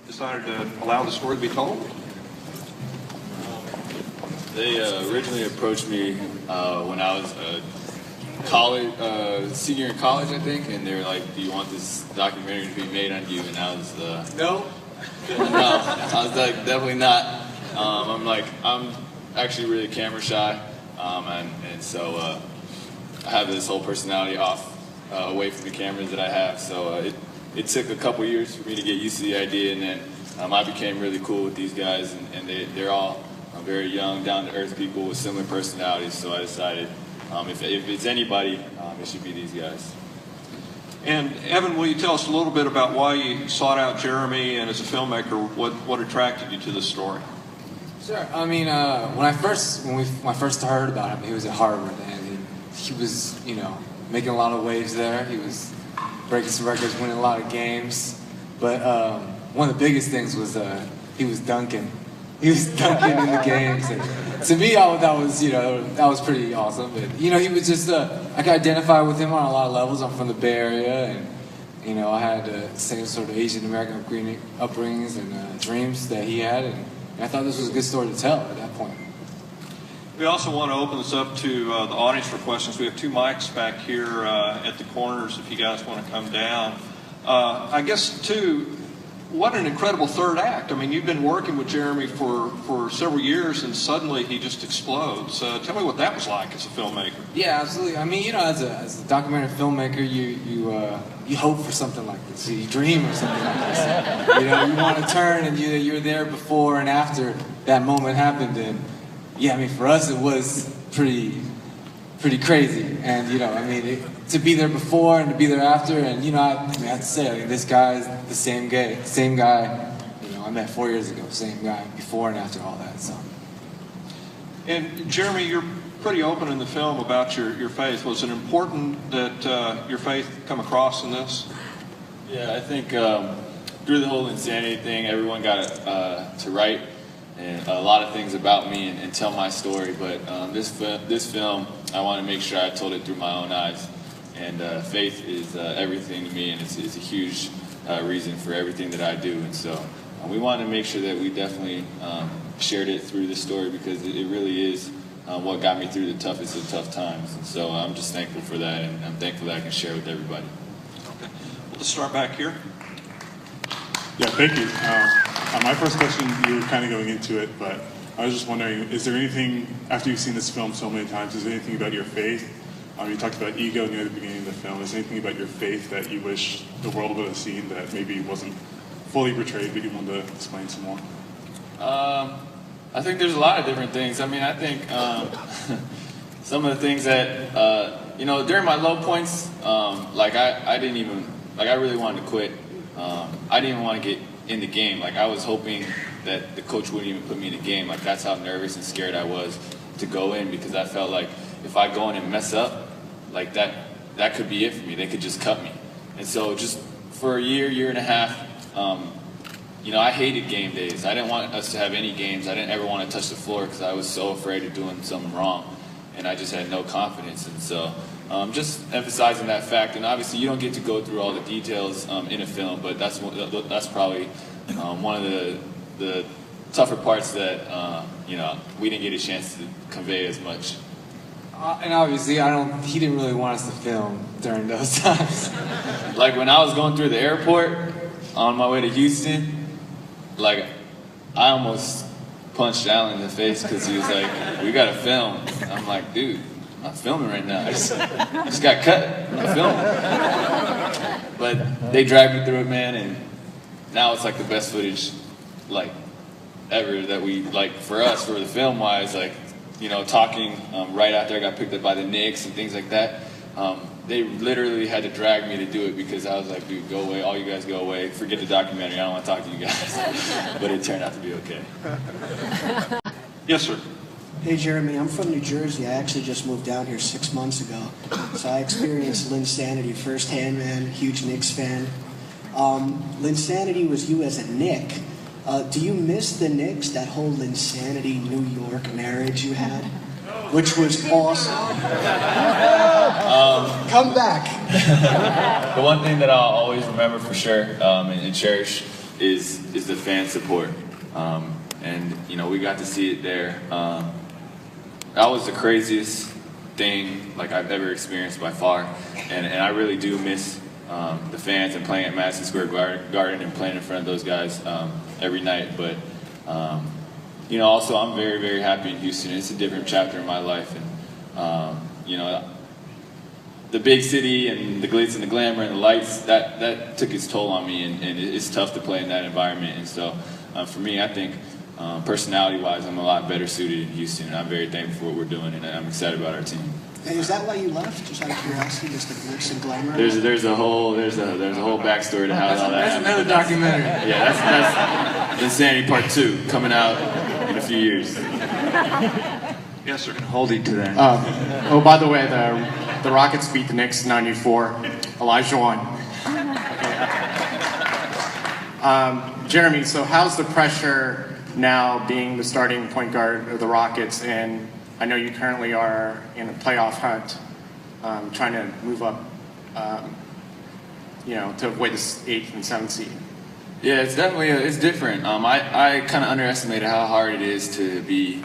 decided to allow the story to be told? They originally approached me when I was senior in college, I think, and they were like, "Do you want this documentary to be made on you?" And I was No. no, I was like, definitely not. I'm actually really camera shy, and so I have this whole personality away from the cameras that I have. So it took a couple years for me to get used to the idea, and then I became really cool with these guys, and they're all very young, down-to-earth people with similar personalities. So I decided if it's anybody, it should be these guys. And Evan, will you tell us a little bit about why you sought out Jeremy, and as a filmmaker, what attracted you to this story? Sure. I mean, when I first heard about him, he was at Harvard, and he was, making a lot of waves there. He was breaking some records, winning a lot of games. But one of the biggest things was he was dunking. He was dunking in the games. And to me, that was pretty awesome. But he was just I could identify with him on a lot of levels. I'm from the Bay Area, and I had the same sort of Asian American upbringings and dreams that he had, and I thought this was a good story to tell at that point. We also want to open this up to the audience for questions. We have 2 mics back here at the corners if you guys want to come down. I guess, too, what an incredible third act. I mean, you've been working with Jeremy for several years, and suddenly he just explodes. Tell me what that was like as a filmmaker. Yeah, absolutely. I mean, as a documentary filmmaker, you hope for something like this. You dream of something like this. You want to turn, and you're there before and after that moment happened. And yeah, I mean, for us, it was pretty crazy. And to be there before and to be there after, and I have to say, this guy's the same guy. I met 4 years ago, same guy before and after all that. So. And Jeremy, you're pretty open in the film about your faith. Was it important that your faith come across in this? Yeah, I think through the whole Linsanity thing, everyone got to write and a lot of things about me and tell my story. But this film, I want to make sure I told it through my own eyes. And faith is everything to me, and it's a huge reason for everything that I do. And so we wanted to make sure that we definitely shared it through the story, because it really is what got me through the toughest of tough times. And so I'm just thankful for that, and I'm thankful that I can share with everybody. Okay. Well, let's start back here. Yeah, thank you. My first question, you were kind of going into it, but I was just wondering, is there anything, after you've seen this film so many times, is there anything about your faith? You talked about ego near the beginning of the film. Is there anything about your faith that you wish the world would have seen that maybe wasn't fully portrayed, but you wanted to explain some more? I think there's a lot of different things. I mean, I think some of the things that, during my low points, I really wanted to quit. I didn't even want to get in the game. Like, I was hoping that the coach wouldn't even put me in the game. Like, that's how nervous and scared I was to go in, because I felt like if I go in and mess up, like that could be it for me. They could just cut me. And so just for a year and a half, I hated game days. I didn't want us to have any games. I didn't ever want to touch the floor because I was so afraid of doing something wrong, and I just had no confidence. And so just emphasizing that fact. And obviously you don't get to go through all the details in a film, but that's probably one of the tougher parts that we didn't get a chance to convey as much. And obviously, he didn't really want us to film during those times. Like, when I was going through the airport on my way to Houston, like, I almost punched Alan in the face because he was like, "We got to film." And I'm like, "Dude, I'm not filming right now. I just got cut. I'm not filming." But they dragged me through it, man, and now it's like the best footage, like, ever that we, like, for us, for the film-wise, like, talking right after I got picked up by the Knicks and things like that. They literally had to drag me to do it because I was like, "Dude, go away. All you guys go away. Forget the documentary. I don't want to talk to you guys." But it turned out to be okay. Yes, sir. Hey, Jeremy, I'm from New Jersey. I actually just moved down here 6 months ago. So I experienced Linsanity firsthand, man. Huge Knicks fan. Linsanity was you as a Knick. Do you miss the Knicks, that whole Linsanity New York marriage you had? Which was awesome. Come back. The one thing that I'll always remember for sure and cherish is the fan support. And you know, we got to see it there. That was the craziest thing like I've ever experienced by far, and I really do miss the fans and playing at Madison Square Garden and playing in front of those guys every night. But you know, also I'm very, very happy in Houston. It's a different chapter in my life, and you know, the big city and the glitz and the glamour and the lights, that took its toll on me, and it's tough to play in that environment. And so for me, I think personality-wise, I'm a lot better suited in Houston, and I'm very thankful for what we're doing, and I'm excited about our team. Hey, is that why you left? Just out of curiosity, just the glitz and glamour? There's a whole backstory to how all that That's happened. another documentary. Yeah, that's Linsanity Part 2 coming out in a few years. Yes, sir. Hold you to that. Oh, by the way, the Rockets beat the Knicks 94. Elijah won. Jeremy, so how's the pressure now being the starting point guard of the Rockets? And I know you currently are in a playoff hunt, trying to move up, you know, to avoid the 8th and 7th seed. Yeah, it's definitely it's different. I kind of underestimated how hard it is to be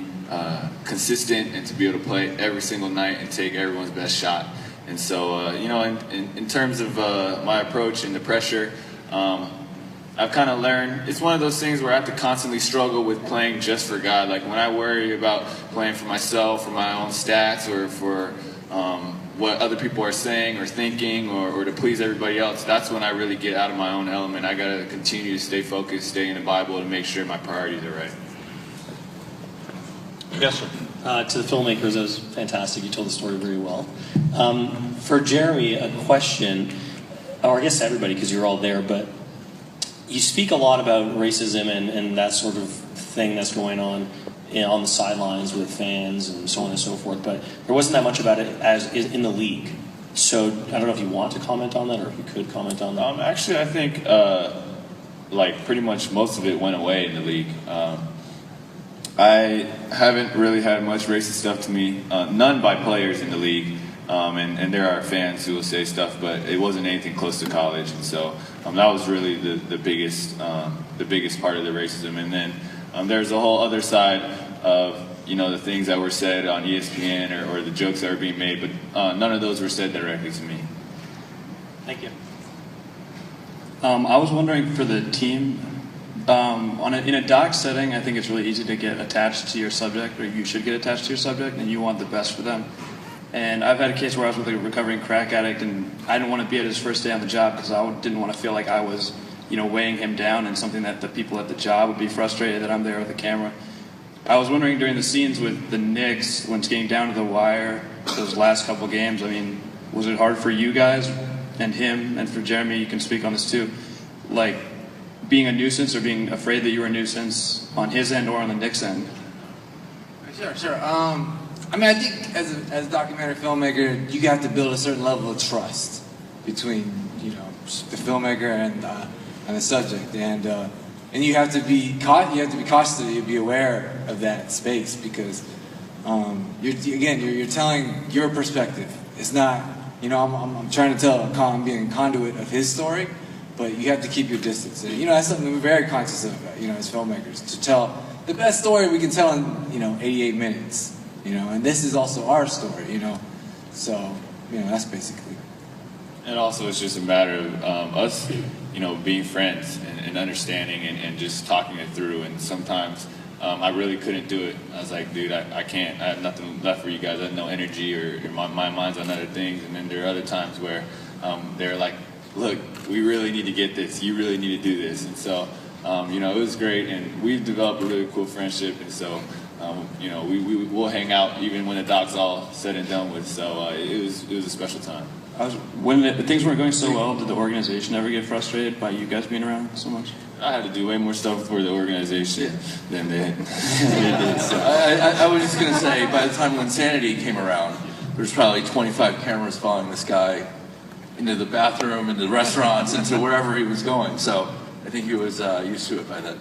consistent and to be able to play every single night and take everyone's best shot. And so, you know, in terms of my approach and the pressure, I've kind of learned it's one of those things where I have to constantly struggle with playing just for God. Like when I worry about playing for myself, for my own stats, or for what other people are saying or thinking, or to please everybody else, that's when I really get out of my own element. I got to continue to stay focused, stay in the Bible, to make sure my priorities are right. Yes, sir. To the filmmakers, that was fantastic. You told the story very well. For Jeremy, a question, or I guess everybody, because you're all there, but you speak a lot about racism and that sort of thing that's going on the sidelines with fans and so on and so forth, but there wasn't that much about it as in the league. So I don't know if you want to comment on that, or if you could comment on that. Actually, I think like pretty much most of it went away in the league. I haven't really had much racist stuff to me, none by players in the league, and there are fans who will say stuff, but it wasn't anything close to college, and so that was really the biggest part of the racism. And then there's a whole other side of, you know, the things that were said on ESPN or the jokes that were being made, but none of those were said directly to me. Thank you. I was wondering for the team, in a doc setting, I think it's really easy to get attached to your subject, or you should get attached to your subject, and you want the best for them. And I've had a case where I was with a recovering crack addict, and I didn't want to be at his first day on the job because I didn't want to feel like I was, you know, weighing him down, and something that the people at the job would be frustrated that I'm there with the camera. I was wondering during the scenes with the Knicks, when it's getting down to the wire, those last couple games, I mean, was it hard for you guys and him, and for Jeremy, you can speak on this too, like being a nuisance or being afraid that you were a nuisance on his end or on the Knicks end? Sure. I mean, I think as a documentary filmmaker, you have to build a certain level of trust between, you know, the filmmaker and the subject, and you have to be cautious, to be aware of that space, because you're telling your perspective. It's not, you know, I'm trying to tell, I'm being a conduit of his story, but you have to keep your distance. And, you know, that's something we're very conscious of, you know, as filmmakers, to tell the best story we can tell in, you know, 88 minutes. You know, and this is also our story, you know. So, you know, that's basically. And also, it's just a matter of us, you know, being friends and understanding and just talking it through. And sometimes I really couldn't do it. I was like, dude, I can't. I have nothing left for you guys. I have no energy, or my mind's on other things. And then there are other times where they're like, look, we really need to get this. You really need to do this. And so, you know, it was great. And we've developed a really cool friendship. And so, you know, we'll hang out even when the doc's all said and done with. So it was a special time. When things weren't going so well, did the organization ever get frustrated by you guys being around so much? I had to do way more stuff for the organization than they did. So I was just going to say, by the time Linsanity came around, there was probably 25 cameras following this guy into the bathroom, into the restaurants, into wherever he was going. So I think he was used to it by that.